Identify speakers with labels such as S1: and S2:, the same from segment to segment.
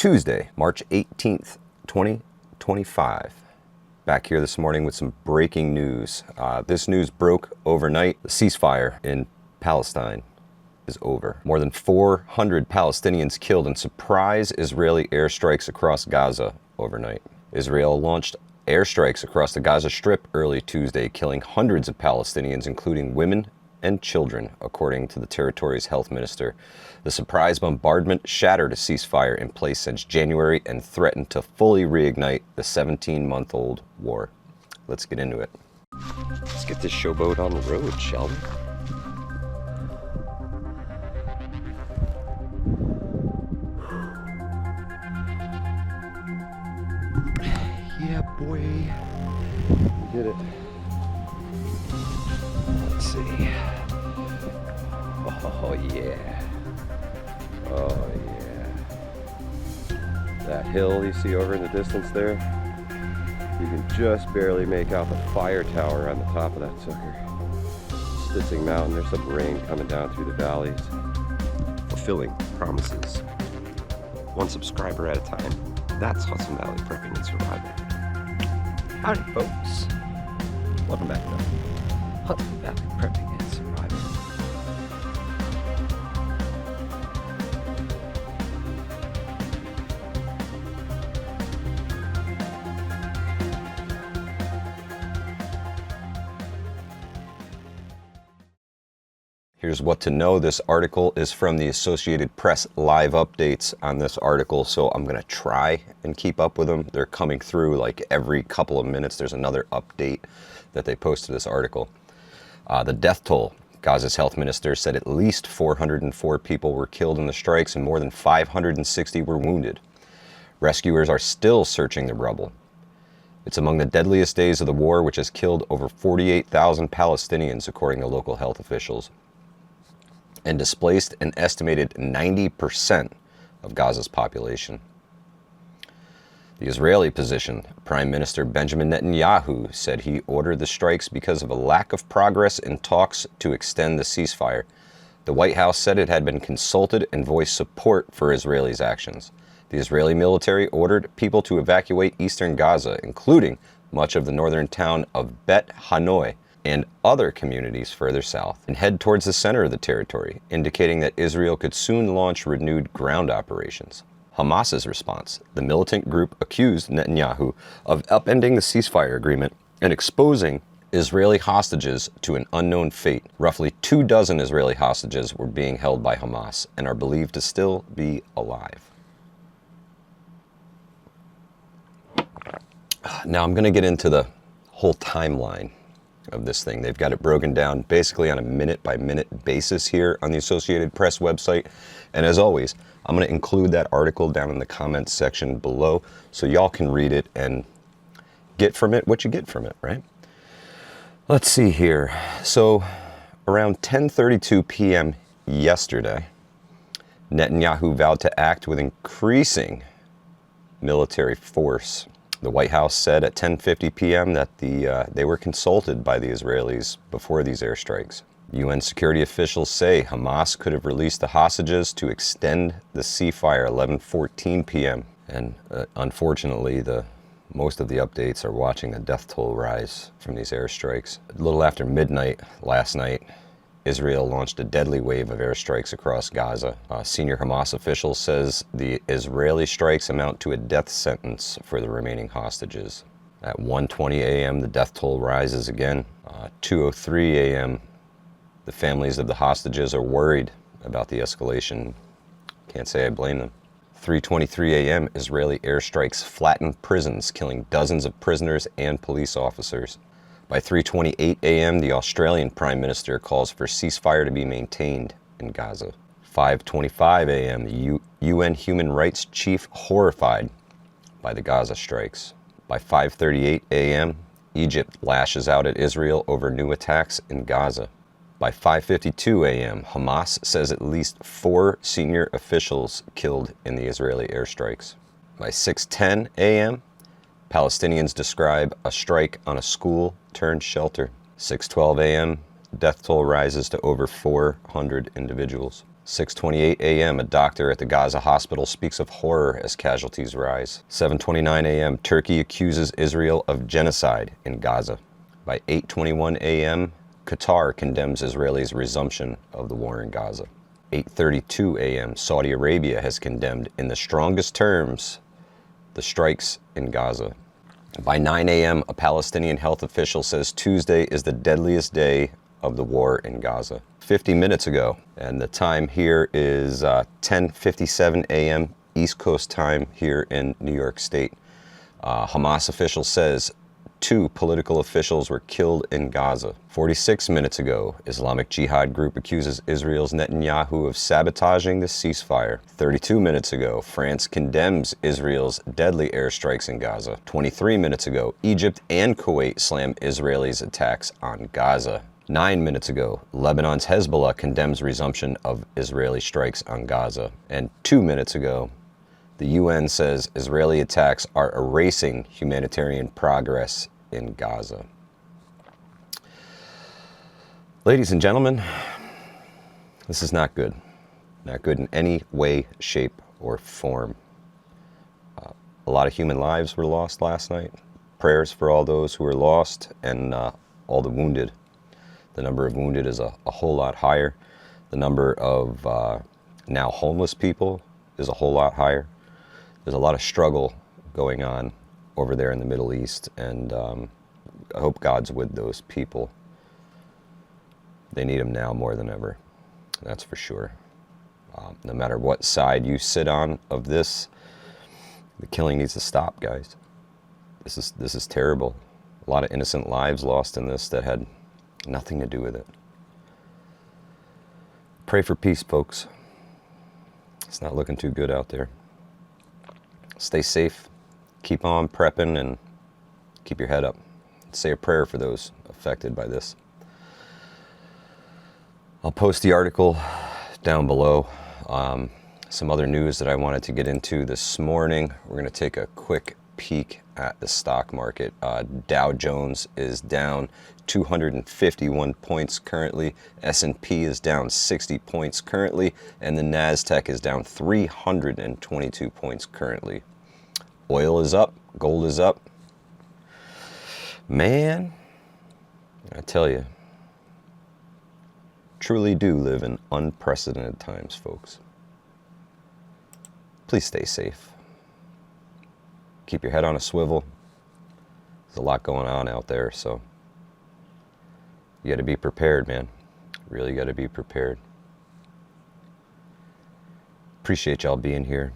S1: Tuesday, March 18th, 2025. Back here this morning with some breaking news. This news broke overnight. The ceasefire in Palestine is over. More than 400 Palestinians killed in surprise Israeli airstrikes across Gaza overnight. Israel launched airstrikes across the Gaza Strip early Tuesday, killing hundreds of Palestinians, including women and children, according to the territory's health minister. The surprise bombardment shattered a ceasefire in place since January and threatened to fully reignite the 17-month-old war. Let's get into it. Let's get this showboat on the road, shall we? Yeah, boy. We did it. Let's see. Oh, yeah. Oh, yeah. That hill you see over in the distance there, you can just barely make out the fire tower on the top of that sucker. Stitching Mountain, there's some rain coming down through the valleys. Fulfilling promises. One subscriber at a time. That's Hudson Valley Prepping and Survival. Howdy, folks. Welcome back to Hudson Valley Prepping and Survival. Here's what to know. This article is from the Associated Press. Live updates on this article, so I'm going to try and keep up with them. They're coming through like every couple of minutes. There's another update that they post to this article. The death toll. Gaza's health minister said at least 404 people were killed in the strikes and more than 560 were wounded. Rescuers are still searching the rubble. It's among the deadliest days of the war, which has killed over 48,000 Palestinians, according to local health officials, and displaced an estimated 90% of Gaza's population. The Israeli position, Prime Minister Benjamin Netanyahu said he ordered the strikes because of a lack of progress in talks to extend the ceasefire. The White House said it had been consulted and voiced support for Israelis' actions. The Israeli military ordered people to evacuate eastern Gaza, including much of the northern town of Bet Hanoi and other communities further south, and head towards the center of the territory, indicating that Israel could soon launch renewed ground operations. Hamas's response: the militant group accused Netanyahu of upending the ceasefire agreement and exposing Israeli hostages to an unknown fate. Roughly 24 Israeli hostages were being held by Hamas and are believed to still be alive. Now I'm going to get into the whole timeline of this thing. They've got it broken down basically on a minute-by-minute basis here on the Associated Press website. And as always, I'm going to include that article down in the comments section below so y'all can read it and get from it what you get from it, right? Let's see here. So around 10:32 p.m. yesterday, Netanyahu vowed to act with increasing military force. The White House said at 10:50 p.m. that they were consulted by the Israelis before these airstrikes. UN security officials say Hamas could have released the hostages to extend the ceasefire 11:14 p.m. And unfortunately, most of the updates are watching the death toll rise from these airstrikes. A little after midnight last night, Israel launched a deadly wave of airstrikes across Gaza. A senior Hamas official says the Israeli strikes amount to a death sentence for the remaining hostages. At 1:20 a.m., the death toll rises again. 2:03 a.m., the families of the hostages are worried about the escalation. Can't say I blame them. 3:23 a.m., Israeli airstrikes flatten prisons, killing dozens of prisoners and police officers. By 3:28 a.m., the Australian Prime Minister calls for ceasefire to be maintained in Gaza. 5:25 a.m., the UN Human Rights Chief horrified by the Gaza strikes. By 5:38 a.m., Egypt lashes out at Israel over new attacks in Gaza. By 5:52 a.m., Hamas says at least 4 senior officials killed in the Israeli airstrikes. By 6:10 a.m., Palestinians describe a strike on a school turned shelter. 6:12 a.m., death toll rises to over 400 individuals. 6:28 a.m., a doctor at the Gaza hospital speaks of horror as casualties rise. 7:29 a.m., Turkey accuses Israel of genocide in Gaza. By 8:21 a.m., Qatar condemns Israel's resumption of the war in Gaza. 8:32 a.m., Saudi Arabia has condemned in the strongest terms the strikes in Gaza. By 9 a.m., a Palestinian health official says Tuesday is the deadliest day of the war in Gaza. 50 minutes ago, and the time here is 10:57 a.m. East Coast time here in New York State. Hamas official says 2 political officials were killed in Gaza. 46 minutes ago, Islamic Jihad group accuses Israel's Netanyahu of sabotaging the ceasefire. 32 minutes ago, France condemns Israel's deadly airstrikes in Gaza. 23 minutes ago, Egypt and Kuwait slam Israelis' attacks on Gaza. 9 minutes ago, Lebanon's Hezbollah condemns resumption of Israeli strikes on Gaza. And 2 minutes ago, the UN says Israeli attacks are erasing humanitarian progress in Gaza. Ladies and gentlemen, this is not good. Not good in any way, shape, or form. A lot of human lives were lost last night. Prayers for all those who were lost and all the wounded. The number of wounded is a whole lot higher. The number of now homeless people is a whole lot higher. There's a lot of struggle going on over there in the Middle East, and I hope God's with those people. They need him now more than ever, that's for sure. No matter what side you sit on of this, the killing needs to stop, guys. This is terrible. A lot of innocent lives lost in this that had nothing to do with it. Pray for peace, folks. It's not looking too good out there. Stay safe, keep on prepping, and keep your head up. Say a prayer for those affected by this. I'll post the article down below. Some other news that I wanted to get into this morning. We're going to take a quick peek at the stock market. Dow Jones is down 251 points currently. S&P is down 60 points currently, and the NASDAQ is down 322 points currently. Oil is up, gold is up. Man, I tell you, truly do live in unprecedented times, folks. Please stay safe. Keep your head on a swivel. There's a lot going on out there, so you got to be prepared, man. Really got to be prepared. Appreciate y'all being here.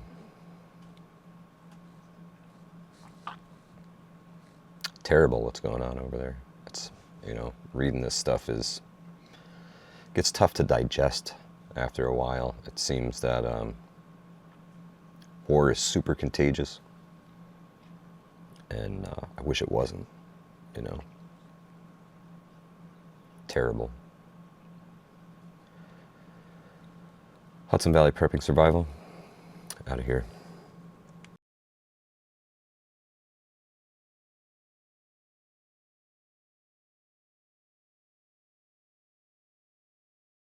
S1: Terrible what's going on over there. It's, reading this stuff gets tough to digest after a while. It seems that war is super contagious, and I wish it wasn't. Terrible. Hudson Valley Prepping Survival, out of here.